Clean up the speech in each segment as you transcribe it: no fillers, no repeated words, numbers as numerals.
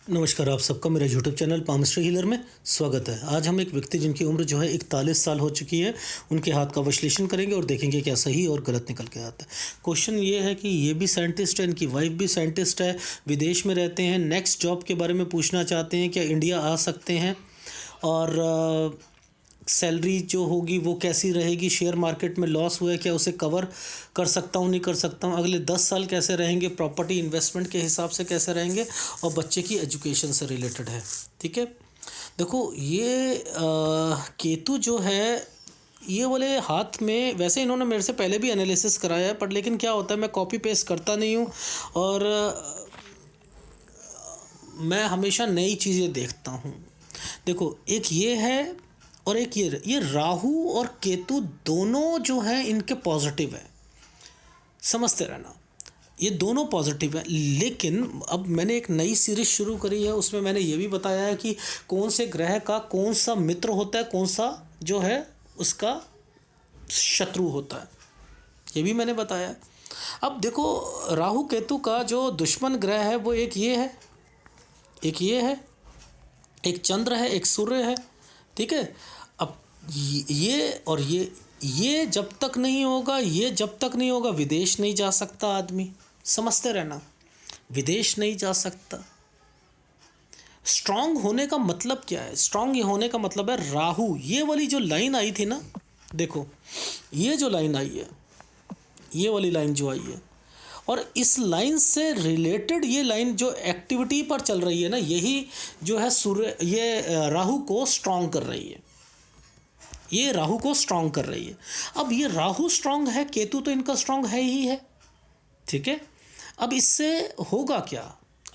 नमस्कार, आप सबका मेरे यूट्यूब चैनल पामस्ट्री हीलर में स्वागत है। आज हम एक व्यक्ति जिनकी उम्र जो है 41 साल हो चुकी है, उनके हाथ का विश्लेषण करेंगे और देखेंगे क्या सही और गलत निकल के आता है। क्वेश्चन ये है कि ये भी साइंटिस्ट है, इनकी वाइफ भी साइंटिस्ट है, विदेश में रहते हैं, नेक्स्ट जॉब के बारे में पूछना चाहते हैं, क्या इंडिया आ सकते हैं और सैलरी जो होगी वो कैसी रहेगी, शेयर मार्केट में लॉस हुआ है क्या उसे कवर कर सकता हूँ नहीं कर सकता हूँ, अगले 10 साल कैसे रहेंगे, प्रॉपर्टी इन्वेस्टमेंट के हिसाब से कैसे रहेंगे और बच्चे की एजुकेशन से रिलेटेड है। ठीक है, देखो ये केतु जो है ये वाले हाथ में, वैसे इन्होंने मेरे से पहले भी एनालिसिस कराया है, पर लेकिन क्या होता है मैं कॉपी पेस्ट करता नहीं हूँ और मैं हमेशा नई चीज़ें देखता हूँ। देखो एक ये है और एक ये राहु और केतु दोनों जो हैं इनके पॉजिटिव है, समझते रहना, ये दोनों पॉजिटिव है। लेकिन अब मैंने एक नई सीरीज शुरू करी है, उसमें मैंने ये भी बताया है कि कौन से ग्रह का कौन सा मित्र होता है, कौन सा जो है उसका शत्रु होता है, ये भी मैंने बताया है। अब देखो राहु केतु का जो दुश्मन ग्रह है वो एक ये है, एक ये है, एक चंद्र है, एक सूर्य है। ठीक है, अब ये और ये जब तक नहीं होगा, ये जब तक नहीं होगा विदेश नहीं जा सकता आदमी, समझते रहना, विदेश नहीं जा सकता। स्ट्रांग होने का मतलब क्या है? स्ट्रांग होने का मतलब है राहु, ये वाली जो लाइन आई थी ना, देखो ये जो लाइन आई है, ये वाली लाइन जो आई है, और इस लाइन से रिलेटेड ये लाइन जो एक्टिविटी पर चल रही है ना, यही जो है सूर्य, ये राहु को स्ट्रांग कर रही है, ये राहु को स्ट्रांग कर रही है। अब ये राहु स्ट्रांग है, केतु तो इनका स्ट्रांग है ही है। ठीक है, अब इससे होगा क्या?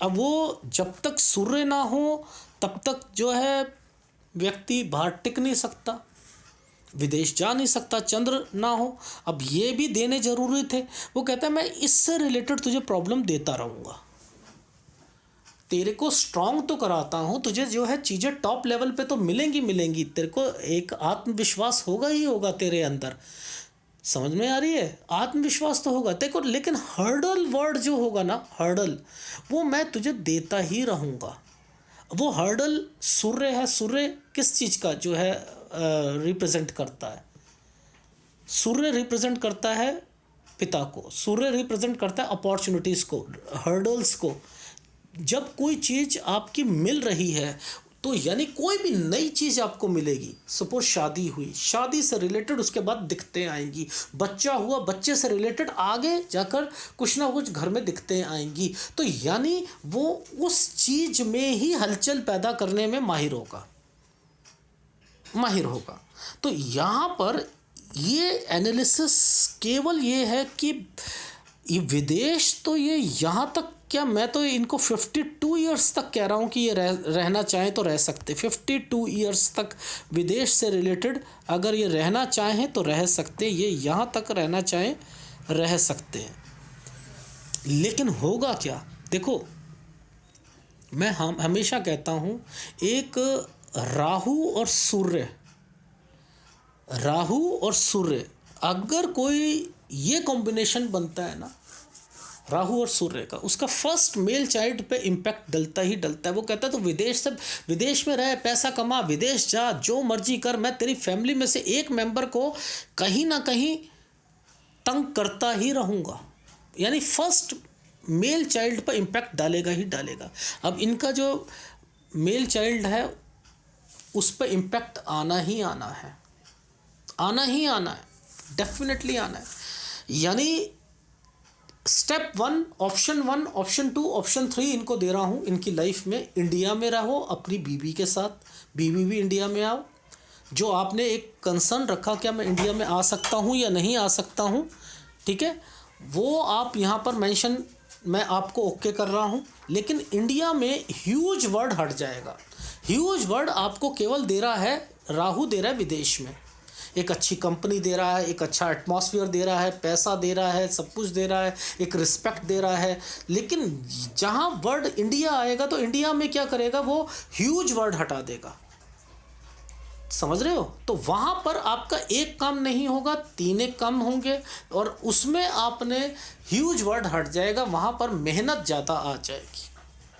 अब वो जब तक सूर्य ना हो तब तक जो है व्यक्ति बाहर टिक नहीं सकता, विदेश जा नहीं सकता, चंद्र ना हो। अब ये भी देने जरूरी थे। वो कहता है मैं इससे रिलेटेड तुझे प्रॉब्लम देता रहूँगा, तेरे को स्ट्रांग तो कराता हूँ, तुझे जो है चीज़ें टॉप लेवल पे तो मिलेंगी, तेरे को एक आत्मविश्वास होगा ही होगा तेरे अंदर, समझ में आ रही है? आत्मविश्वास तो होगा तेरे को, लेकिन हर्डल वर्ड जो होगा ना, हर्डल, वो मैं तुझे देता ही रहूँगा। वो हर्डल सूर्य है। सूर्य किस चीज़ का जो है रिप्रेजेंट करता है? सूर्य रिप्रेजेंट करता है पिता को, सूर्य रिप्रेजेंट करता है अपॉर्चुनिटीज़ को, हर्डल्स को। जब कोई चीज़ आपकी मिल रही है तो यानी कोई भी नई चीज़ आपको मिलेगी, सपोज शादी हुई, शादी से रिलेटेड उसके बाद दिक्कतें आएंगी, बच्चा हुआ, बच्चे से रिलेटेड आगे जाकर कुछ ना कुछ घर में दिक्कतें आएंगी, तो यानी वो उस चीज़ में ही हलचल पैदा करने में माहिर होगा। तो यहाँ पर ये एनालिसिस केवल ये है कि ये विदेश तो ये यहाँ तक, क्या मैं तो इनको 52 ईयर्स तक कह रहा हूँ कि ये रहना चाहें तो रह सकते, 52 ईयर्स तक विदेश से रिलेटेड अगर ये रहना चाहें तो रह सकते, ये यहाँ तक रहना चाहें रह सकते हैं। लेकिन होगा क्या? देखो मैं हमेशा कहता हूँ, एक राहु और सूर्य अगर कोई ये कॉम्बिनेशन बनता है ना, राहु और सूर्य का, उसका फर्स्ट मेल चाइल्ड पे इम्पैक्ट डलता ही डलता है। वो कहता है तो विदेश में रहे, पैसा कमा, विदेश जा, जो मर्जी कर, मैं तेरी फैमिली में से एक मेंबर को कहीं ना कहीं तंग करता ही रहूँगा। यानी फर्स्ट मेल चाइल्ड पर इम्पैक्ट डालेगा ही डालेगा। अब इनका जो मेल चाइल्ड है उस पर इम्पैक्ट आना ही आना है, डेफिनेटली आना है। यानी स्टेप 1, ऑप्शन 1, ऑप्शन 2, ऑप्शन 3 इनको दे रहा हूँ इनकी लाइफ में। इंडिया में रहो अपनी बीवी के साथ, बीवी भी इंडिया में आओ। जो आपने एक कंसर्न रखा क्या मैं इंडिया में आ सकता हूँ या नहीं आ सकता हूँ, ठीक है, वो आप यहाँ पर मेंशन, मैं आपको ओके कर रहा हूँ। लेकिन इंडिया में ह्यूज वर्ड हट जाएगा। ह्यूज वर्ड आपको केवल दे रहा है, राहु दे रहा है विदेश में, एक अच्छी कंपनी दे रहा है, एक अच्छा एटमॉस्फेयर दे रहा है, पैसा दे रहा है, सब कुछ दे रहा है, एक रिस्पेक्ट दे रहा है। लेकिन जहाँ वर्ड इंडिया आएगा तो इंडिया में क्या करेगा, वो ह्यूज वर्ड हटा देगा, समझ रहे हो? तो वहाँ पर आपका एक काम नहीं होगा, 3 एक काम होंगे, और उसमें आपने ह्यूज वर्ड हट जाएगा, वहाँ पर मेहनत ज़्यादा आ जाएगी।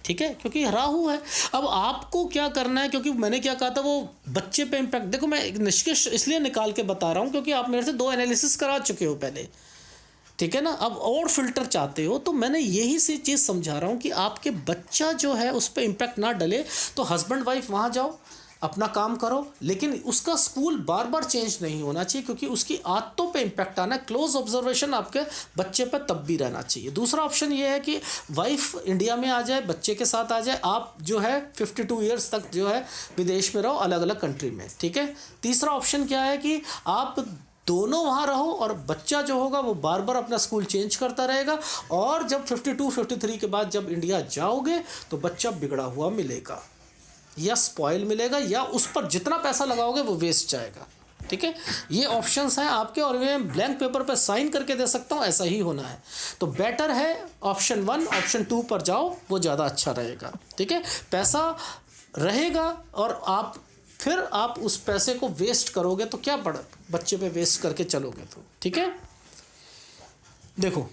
ठीक है, क्योंकि राहु है। अब आपको क्या करना है, क्योंकि मैंने क्या कहा था वो बच्चे पे इम्पैक्ट, देखो मैं एक निष्कर्ष इसलिए निकाल के बता रहा हूँ क्योंकि आप मेरे से 2 एनालिसिस करा चुके हो पहले, ठीक है ना। अब और फिल्टर चाहते हो तो मैंने यही सी चीज़ समझा रहा हूँ कि आपके बच्चा जो है उस पर इम्पैक्ट ना डले, तो हस्बैंड वाइफ वहाँ जाओ, अपना काम करो, लेकिन उसका स्कूल बार बार चेंज नहीं होना चाहिए क्योंकि उसकी आदतों पे इम्पैक्ट आना है। क्लोज ऑब्जर्वेशन आपके बच्चे पर तब भी रहना चाहिए। दूसरा ऑप्शन ये है कि वाइफ इंडिया में आ जाए, बच्चे के साथ आ जाए, आप जो है 52 ईयर्स तक जो है विदेश में रहो, अलग अलग कंट्री में, ठीक है। तीसरा ऑप्शन क्या है कि आप दोनों वहाँ रहो और बच्चा जो होगा वो बार बार अपना स्कूल चेंज करता रहेगा, और जब 52 53 के बाद जब इंडिया जाओगे तो बच्चा बिगड़ा हुआ मिलेगा या स्पॉइल मिलेगा, या उस पर जितना पैसा लगाओगे वो वेस्ट जाएगा, ठीक है। ये ऑप्शंस हैं आपके, और मैं ब्लैंक पेपर पर साइन करके दे सकता हूँ, ऐसा ही होना है। तो बेटर है ऑप्शन 1 ऑप्शन 2 पर जाओ, वो ज़्यादा अच्छा रहेगा, ठीक है। पैसा रहेगा और फिर आप उस पैसे को वेस्ट करोगे तो क्या पड़ा, बच्चे पे वेस्ट करके चलोगे तो, ठीक है। देखो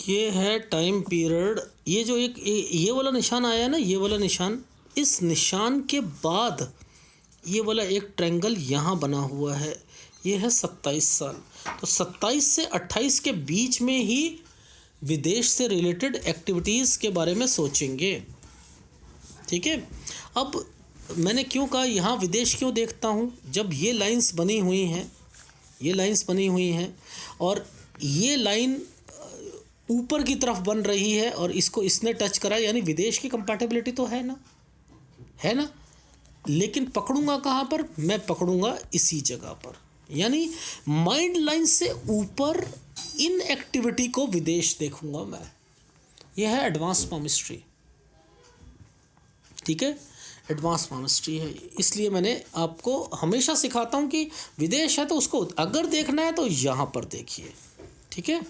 ये है टाइम पीरियड, ये जो एक ये वाला निशान आया ना, ये वाला निशान, इस निशान के बाद ये वाला एक ट्रायंगल यहाँ बना हुआ है, ये है 27 साल। तो 27 से 28 के बीच में ही विदेश से रिलेटेड एक्टिविटीज़ के बारे में सोचेंगे, ठीक है। अब मैंने क्यों कहा यहाँ विदेश क्यों देखता हूँ, जब ये लाइंस बनी हुई हैं, ये लाइंस बनी हुई हैं और ये लाइन ऊपर की तरफ बन रही है और इसको इसने टच करा, यानी विदेश की कंपैटिबिलिटी तो है ना, है ना। लेकिन पकड़ूंगा कहाँ पर, मैं पकड़ूंगा इसी जगह पर, यानी माइंड लाइन से ऊपर इन एक्टिविटी को विदेश देखूंगा मैं। यह है एडवांस पामिस्ट्री, ठीक है, एडवांस पामिस्ट्री है। इसलिए मैंने आपको हमेशा सिखाता हूँ कि विदेश है तो उसको अगर देखना है तो यहाँ पर देखिए, ठीक है।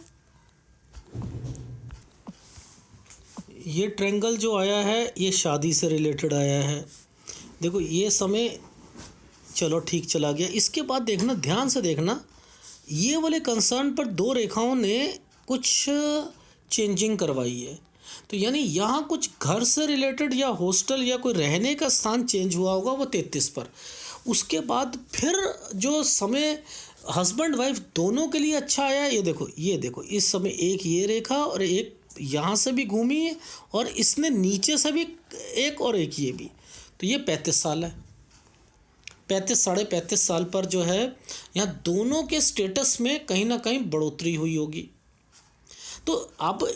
ये ट्रायंगल जो आया है ये शादी से रिलेटेड आया है, देखो ये समय चलो ठीक चला गया। इसके बाद देखना, ध्यान से देखना, ये वाले कंसर्न पर 2 रेखाओं ने कुछ चेंजिंग करवाई है, तो यानी यहाँ कुछ घर से रिलेटेड या हॉस्टल या कोई रहने का स्थान चेंज हुआ होगा वो 33 पर। उसके बाद फिर जो समय हस्बैंड वाइफ दोनों के लिए अच्छा आया, ये देखो इस समय एक ये रेखा और एक यहाँ से भी घूमी है और इसने नीचे से भी एक और एक ये भी, तो ये 35 साल है। 35 साल पर जो है यहाँ दोनों के स्टेटस में कहीं ना कहीं बढ़ोतरी हुई होगी। तो अब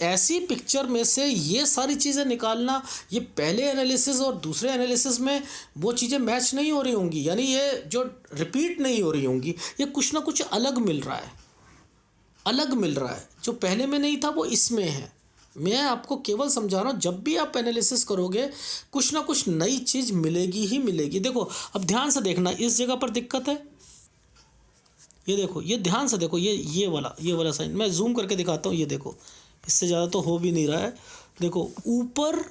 ऐसी पिक्चर में से ये सारी चीज़ें निकालना, ये पहले एनालिसिस और दूसरे एनालिसिस में वो चीज़ें मैच नहीं हो रही होंगी, यानी ये जो रिपीट नहीं हो रही होंगी, ये कुछ ना कुछ अलग मिल रहा है, अलग मिल रहा है। जो पहले में नहीं था वो इसमें है। मैं आपको केवल समझा रहा हूँ, जब भी आप एनालिसिस करोगे कुछ ना कुछ नई चीज़ मिलेगी ही मिलेगी। देखो अब ध्यान से देखना, इस जगह पर दिक्कत है, ये देखो, ये ध्यान से देखो, ये वाला साइन मैं जूम करके दिखाता हूँ, ये देखो, इससे ज़्यादा तो हो भी नहीं रहा है। देखो ऊपर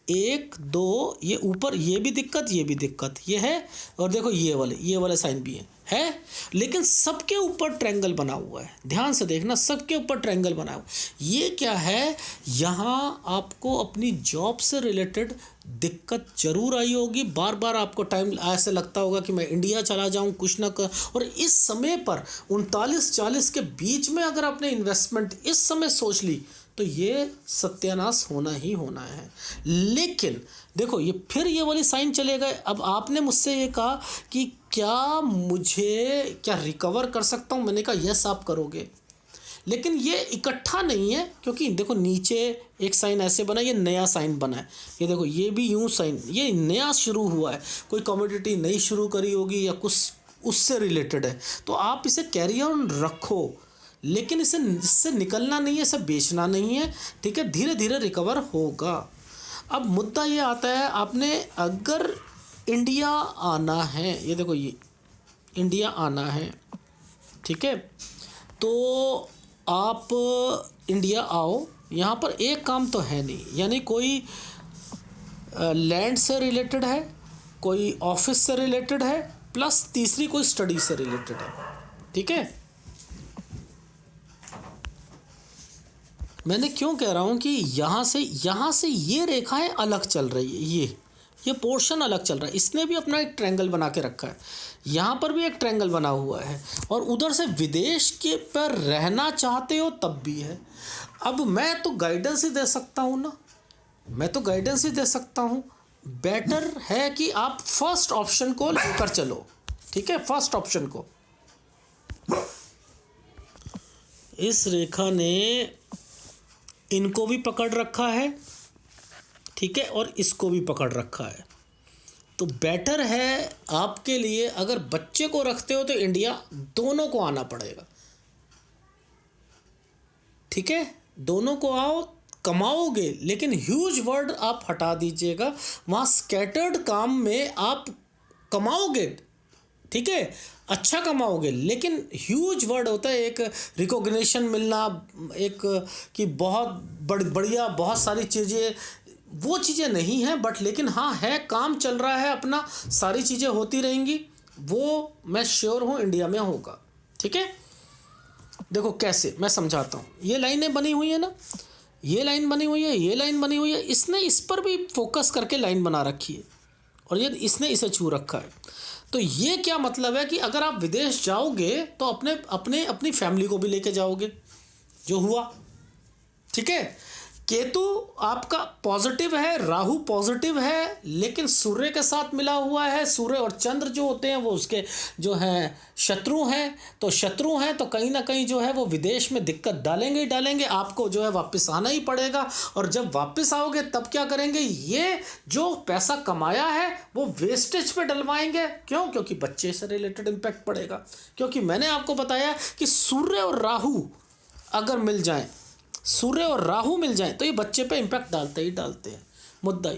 1 2, ये ऊपर ये भी दिक्कत, ये भी दिक्कत, ये है, और देखो ये वाले साइन भी है, लेकिन सबके ऊपर ट्रायंगल बना हुआ है। ध्यान से देखना, सबके ऊपर ट्रायंगल बना हुआ है। ये क्या है, यहाँ आपको अपनी जॉब से रिलेटेड दिक्कत जरूर आई होगी, बार बार आपको टाइम ऐसे लगता होगा कि मैं इंडिया चला जाऊं कुछ ना कर, और इस समय पर 39-40 के बीच में अगर आपने इन्वेस्टमेंट इस समय सोच ली तो ये सत्यानाश होना ही होना है। लेकिन देखो ये फिर ये वाली साइन चले गए। अब आपने मुझसे ये कहा कि क्या रिकवर कर सकता हूँ, मैंने कहा यस आप करोगे, लेकिन ये इकट्ठा नहीं है, क्योंकि देखो नीचे एक साइन ऐसे बना, ये नया साइन बना है, ये देखो ये भी यूं साइन, ये नया शुरू हुआ है, कोई कमोडिटी नई शुरू करी होगी या कुछ उससे रिलेटेड है, तो आप इसे कैरी ऑन रखो, लेकिन इससे निकलना नहीं है, इसे बेचना नहीं है, ठीक है, धीरे धीरे रिकवर होगा। अब मुद्दा ये आता है, आपने अगर इंडिया आना है, ये देखो ये इंडिया आना है, ठीक है, तो आप इंडिया आओ, यहाँ पर एक काम तो है नहीं, यानी कोई लैंड से रिलेटेड है, कोई ऑफिस से रिलेटेड है, प्लस तीसरी कोई स्टडी से रिलेटेड है, ठीक है। मैंने क्यों कह रहा हूँ कि यहाँ से ये रेखाएं अलग चल रही है, ये पोर्शन अलग चल रहा है। इसने भी अपना एक ट्रायंगल बना के रखा है, यहाँ पर भी एक ट्रायंगल बना हुआ है, और उधर से विदेश के पर रहना चाहते हो तब भी है। अब मैं तो गाइडेंस ही दे सकता हूँ ना, मैं तो गाइडेंस ही दे सकता हूँ। बेटर है कि आप फर्स्ट ऑप्शन को लेकर चलो, ठीक है, फर्स्ट ऑप्शन को। इस रेखा ने इनको भी पकड़ रखा है, ठीक है, और इसको भी पकड़ रखा है। तो बेटर है आपके लिए, अगर बच्चे को रखते हो तो इंडिया, दोनों को आना पड़ेगा, ठीक है, दोनों को आओ, कमाओगे, लेकिन ह्यूज वर्ड आप हटा दीजिएगा। वहाँ स्कैटर्ड काम में आप कमाओगे, ठीक है, अच्छा कमाओगे, लेकिन ह्यूज वर्ड होता है एक रिकॉग्निशन मिलना, एक कि बहुत बढ़िया बहुत सारी चीज़ें, वो चीज़ें नहीं हैं, बट लेकिन हाँ है, काम चल रहा है अपना, सारी चीज़ें होती रहेंगी, वो मैं श्योर हूँ इंडिया में होगा, ठीक है। देखो कैसे मैं समझाता हूँ, ये लाइनें बनी हुई है ना, ये लाइन बनी हुई है, ये लाइन बनी हुई है, इसने इस पर भी फोकस करके लाइन बना रखी है, और ये इसने इसे छू रखा है। तो ये क्या मतलब है कि अगर आप विदेश जाओगे तो अपनी फैमिली को भी लेके जाओगे, जो हुआ, ठीक है। केतु आपका पॉजिटिव है, राहु पॉजिटिव है, लेकिन सूर्य के साथ मिला हुआ है। सूर्य और चंद्र जो होते हैं वो उसके जो हैं शत्रु हैं, तो शत्रु हैं तो कहीं ना कहीं जो है वो विदेश में दिक्कत डालेंगे ही डालेंगे, आपको जो है वापस आना ही पड़ेगा। और जब वापस आओगे तब क्या करेंगे, ये जो पैसा कमाया है वो वेस्टेज पे डलवाएंगे। क्यों? क्योंकि बच्चे से रिलेटेड इम्पैक्ट पड़ेगा, क्योंकि मैंने आपको बताया कि सूर्य और राहु अगर मिल जाएं, सूर्य और राहु मिल जाएं तो ये बच्चे पे इम्पैक्ट डालते ही डालते हैं। मुद्दा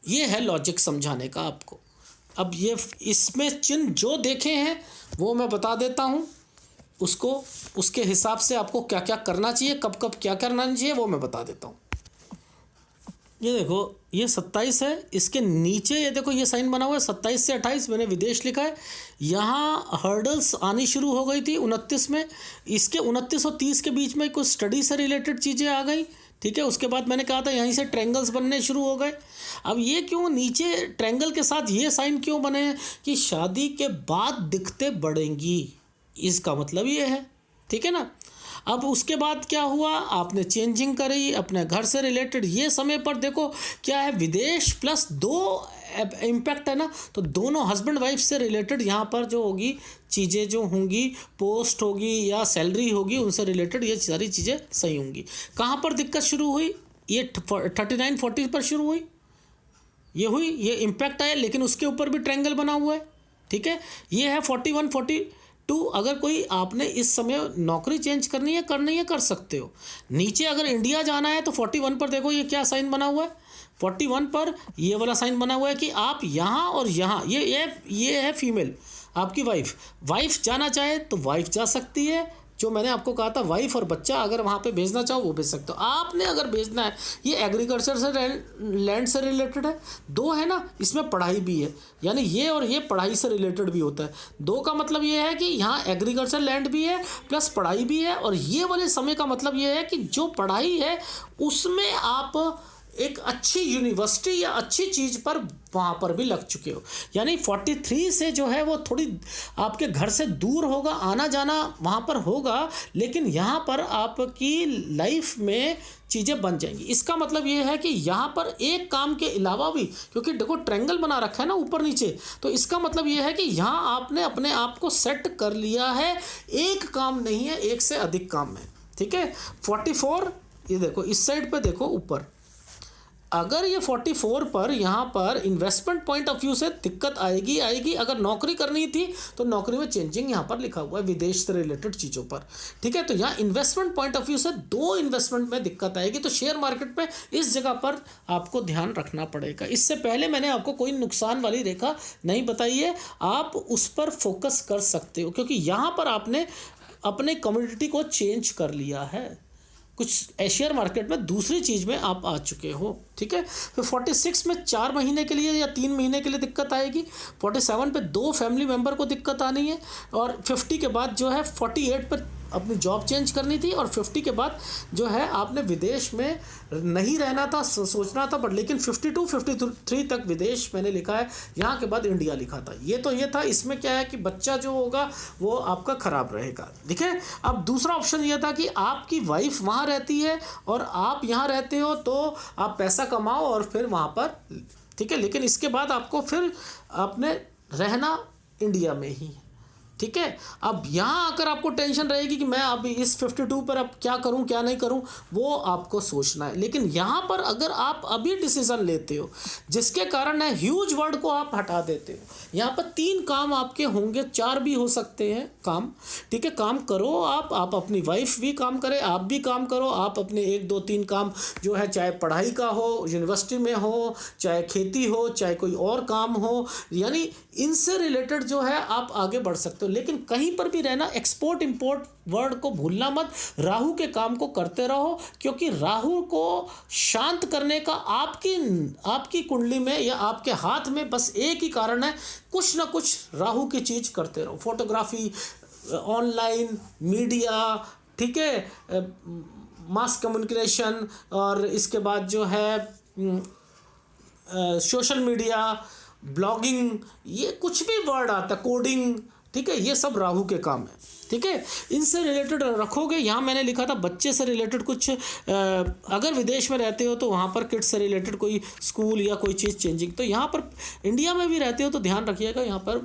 ये है लॉजिक समझाने का आपको। अब ये इसमें चिन्ह जो देखे हैं वो मैं बता देता हूँ, उसको उसके हिसाब से आपको क्या क्या करना चाहिए, कब कब क्या करना चाहिए वो मैं बता देता हूँ। ये देखो, ये 27 है, इसके नीचे ये देखो ये साइन बना हुआ है 27 से 28, मैंने विदेश लिखा है। यहाँ हर्डल्स आनी शुरू हो गई थी 29 में, इसके 29 और 30 के बीच में कुछ स्टडी से रिलेटेड चीज़ें आ गई, ठीक है। उसके बाद मैंने कहा था यहीं से ट्रायंगल्स बनने शुरू हो गए। अब ये क्यों नीचे ट्रायंगल के साथ ये साइन क्यों बने हैं कि शादी के बाद दिक्कतें बढ़ेंगी, इसका मतलब ये है, ठीक है ना। अब उसके बाद क्या हुआ, आपने चेंजिंग करी अपने घर से रिलेटेड। ये समय पर देखो क्या है, विदेश प्लस 2 इम्पैक्ट है ना, तो दोनों हस्बैंड वाइफ से रिलेटेड यहाँ पर जो होगी चीज़ें जो होंगी, पोस्ट होगी या सैलरी होगी, उनसे रिलेटेड ये सारी चीज़ें सही होंगी। कहाँ पर दिक्कत शुरू हुई, ये 39-40 पर शुरू हुई, ये हुई, ये इम्पैक्ट आया, लेकिन उसके ऊपर भी ट्रायंगल बना हुआ है, ठीक है। ये है 41-42। अगर कोई आपने इस समय नौकरी चेंज करनी है कर सकते हो। नीचे अगर इंडिया जाना है तो 41 पर देखो ये क्या साइन बना हुआ है, 41 पर ये वाला साइन बना हुआ है कि आप यहाँ और यहाँ, ये है फीमेल आपकी वाइफ जाना चाहे तो वाइफ जा सकती है, जो मैंने आपको कहा था वाइफ और बच्चा अगर वहाँ पे भेजना चाहो वो भेज सकते हो। आपने अगर भेजना है, ये एग्रीकल्चर से लैंड से रिलेटेड है, 2 है ना, इसमें पढ़ाई भी है, यानी ये और ये पढ़ाई से रिलेटेड भी होता है। 2 का मतलब ये है कि यहाँ एग्रीकल्चर लैंड भी है प्लस पढ़ाई भी है, और ये वाले समय का मतलब ये है कि जो पढ़ाई है उसमें आप एक अच्छी यूनिवर्सिटी या अच्छी चीज़ पर वहाँ पर भी लग चुके हो। यानी 43 से जो है वो थोड़ी आपके घर से दूर होगा, आना जाना वहाँ पर होगा, लेकिन यहाँ पर आपकी लाइफ में चीज़ें बन जाएंगी। इसका मतलब ये है कि यहाँ पर एक काम के अलावा भी, क्योंकि देखो ट्रायंगल बना रखा है ना ऊपर नीचे, तो इसका मतलब ये है कि यहाँ आपने अपने आप को सेट कर लिया है, एक काम नहीं है, एक से अधिक काम है, ठीक है। 44, ये देखो इस साइड पे देखो ऊपर, अगर ये 44 पर यहाँ पर इन्वेस्टमेंट पॉइंट ऑफ व्यू से दिक्कत आएगी। अगर नौकरी करनी थी तो नौकरी में चेंजिंग यहाँ पर लिखा हुआ है विदेश से रिलेटेड चीज़ों पर, ठीक है। तो यहाँ इन्वेस्टमेंट पॉइंट ऑफ व्यू से 2 इन्वेस्टमेंट में दिक्कत आएगी, तो शेयर मार्केट में इस जगह पर आपको ध्यान रखना पड़ेगा। इससे पहले मैंने आपको कोई नुकसान वाली रेखा नहीं बताई है, आप उस पर फोकस कर सकते हो, क्योंकि यहाँ पर आपने अपने कम्युनिटी को चेंज कर लिया है, कुछ शेयर मार्केट में दूसरी चीज़ में आप आ चुके हो, ठीक है। फिर 46 में 4 महीने के लिए या 3 महीने के लिए दिक्कत आएगी। 47 पे 2 फैमिली मेम्बर को दिक्कत आनी है, और 50 के बाद जो है 48 पर अपनी जॉब चेंज करनी थी, और 50 के बाद जो है आपने विदेश में नहीं रहना था, सोचना था, बट लेकिन 52 53 तक विदेश मैंने लिखा है, यहाँ के बाद इंडिया लिखा था। ये था। इसमें क्या है कि बच्चा जो होगा वो आपका ख़राब रहेगा, ठीक है। अब दूसरा ऑप्शन ये था कि आपकी वाइफ वहाँ रहती है और आप यहाँ रहते हो, तो आप पैसा कमाओ और फिर वहाँ पर, ठीक है, लेकिन इसके बाद आपको फिर आपने रहना इंडिया में ही, ठीक है। अब यहाँ आकर आपको टेंशन रहेगी कि मैं अभी इस 52 पर अब क्या करूँ क्या नहीं करूँ, वो आपको सोचना है। लेकिन यहाँ पर अगर आप अभी डिसीज़न लेते हो जिसके कारण है ह्यूज वर्ड को आप हटा देते हो, यहाँ पर 3 काम आपके होंगे, 4 भी हो सकते हैं काम, ठीक है। काम करो आप अपनी वाइफ भी काम करे, आप भी काम करो, आप अपने 1 2 3 काम जो है, चाहे पढ़ाई का हो, यूनिवर्सिटी में हो, चाहे खेती हो, चाहे कोई और काम हो, यानी इनसे रिलेटेड जो है आप आगे बढ़ सकते हो। लेकिन कहीं पर भी रहना, एक्सपोर्ट इंपोर्ट वर्ड को भूलना मत, राहु के काम को करते रहो, क्योंकि राहु को शांत करने का आपकी कुंडली में या आपके हाथ में बस एक ही कारण है, कुछ ना कुछ राहु की चीज़ करते रहो। फोटोग्राफी, ऑनलाइन मीडिया, ठीक है, मास कम्युनिकेशन, और इसके बाद जो है सोशल मीडिया, ब्लॉगिंग, ये कुछ भी वर्ड आता है, कोडिंग, ठीक है, ये सब राहु के काम है, ठीक है। इनसे रिलेटेड रखोगे। यहाँ मैंने लिखा था बच्चे से रिलेटेड कुछ, अगर विदेश में रहते हो तो वहाँ पर किड्स से रिलेटेड कोई स्कूल या कोई चीज़ चेंजिंग, तो यहाँ पर इंडिया में भी रहते हो तो ध्यान रखिएगा, यहाँ पर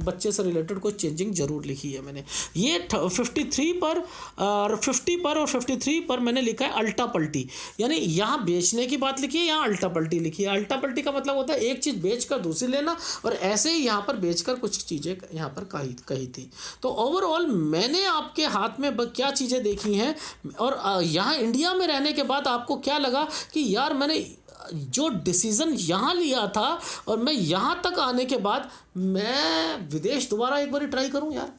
बच्चे से रिलेटेड कोई चेंजिंग ज़रूर लिखी है मैंने। ये 53 पर और 50 पर और 53 पर मैंने लिखा है अल्टा पल्टी, यानी यहाँ बेचने की बात लिखी है, यहाँ अल्टा पल्टी लिखी है। अल्टा पल्टी का मतलब होता है एक चीज़ बेच कर दूसरी लेना, और ऐसे ही यहाँ पर बेचकर कुछ चीज़ें यहाँ पर कही थी। तो ओवरऑल मैंने आपके हाथ में क्या चीज़ें देखी हैं, और यहाँ इंडिया में रहने के बाद आपको क्या लगा कि यार मैंने जो डिसीज़न यहाँ लिया था और मैं यहाँ तक आने के बाद मैं विदेश दोबारा एक बार ट्राई करूँ यार,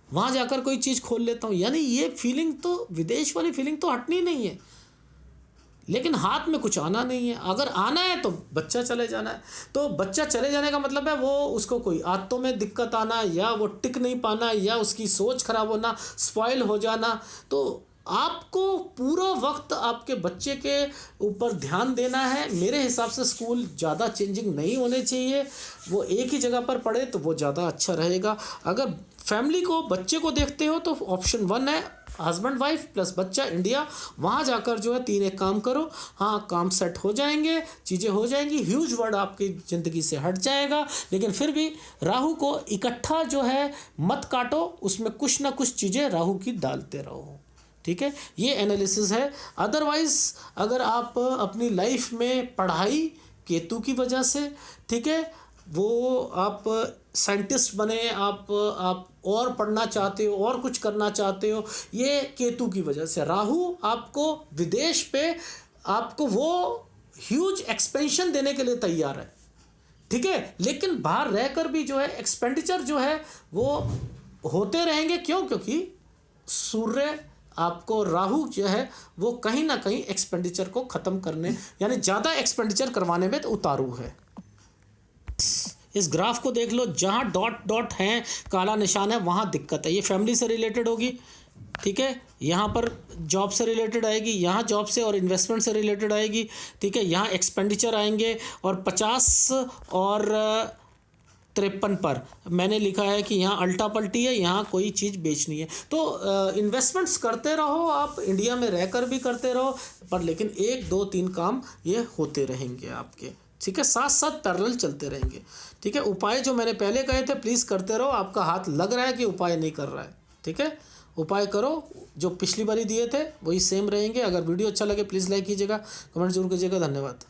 वहाँ जाकर कोई चीज़ खोल लेता हूँ। यानी ये फीलिंग तो, विदेश वाली फीलिंग तो हटनी नहीं है, लेकिन हाथ में कुछ आना नहीं है। अगर आना है तो बच्चा चले जाना है। तो बच्चा चले जाने का मतलब है वो, उसको कोई आदतों में दिक्कत आना, या वो टिक नहीं पाना, या उसकी सोच खराब होना, स्पॉइल हो जाना। तो आपको पूरा वक्त आपके बच्चे के ऊपर ध्यान देना है। मेरे हिसाब से स्कूल ज़्यादा चेंजिंग नहीं होने चाहिए, वो एक ही जगह पर पढ़े तो वो ज़्यादा अच्छा रहेगा। अगर फैमिली को, बच्चे को देखते हो तो ऑप्शन 1 है हस्बैंड वाइफ प्लस बच्चा इंडिया, वहाँ जाकर जो है 3 एक काम करो, हाँ काम सेट हो जाएंगे, चीज़ें हो जाएंगी, ह्यूज वर्ड आपकी ज़िंदगी से हट जाएगा। लेकिन फिर भी राहु को इकट्ठा जो है मत काटो, उसमें कुछ ना कुछ चीज़ें राहु की डालते रहो, ठीक है। ये एनालिसिस है। अदरवाइज़ अगर आप अपनी लाइफ में पढ़ाई केतु की वजह से, ठीक है, वो आप साइंटिस्ट बने, आप और पढ़ना चाहते हो और कुछ करना चाहते हो, ये केतु की वजह से। राहु आपको विदेश पे आपको वो ह्यूज एक्सपेंशन देने के लिए तैयार है, ठीक है, लेकिन बाहर रहकर भी जो है एक्सपेंडिचर जो है वो होते रहेंगे। क्यों? क्योंकि सूर्य आपको, राहु जो है वो कहीं ना कहीं एक्सपेंडिचर को ख़त्म करने, यानी ज़्यादा एक्सपेंडिचर करवाने में तो उतारू है। इस ग्राफ को देख लो, जहाँ डॉट डॉट हैं, काला निशान है, वहाँ दिक्कत है। ये फैमिली से रिलेटेड होगी, ठीक है, यहाँ पर जॉब से रिलेटेड आएगी, यहाँ जॉब से और इन्वेस्टमेंट से रिलेटेड आएगी, ठीक है, यहाँ एक्सपेंडिचर आएंगे। और 50 और 53 पर मैंने लिखा है कि यहाँ अल्टा पल्टी है, यहाँ कोई चीज़ बेचनी है। तो इन्वेस्टमेंट्स करते रहो, आप इंडिया में रहकर भी करते रहो, पर लेकिन 1 2 3 काम ये होते रहेंगे आपके, ठीक है, साथ साथ पैरेलल चलते रहेंगे, ठीक है। उपाय जो मैंने पहले कहे थे प्लीज़ करते रहो। आपका हाथ लग रहा है कि उपाय नहीं कर रहा है, ठीक है, उपाय करो, जो पिछली बारी दिए थे वही सेम रहेंगे। अगर वीडियो अच्छा लगे प्लीज़ लाइक कीजिएगा, कमेंट जरूर कीजिएगा। धन्यवाद।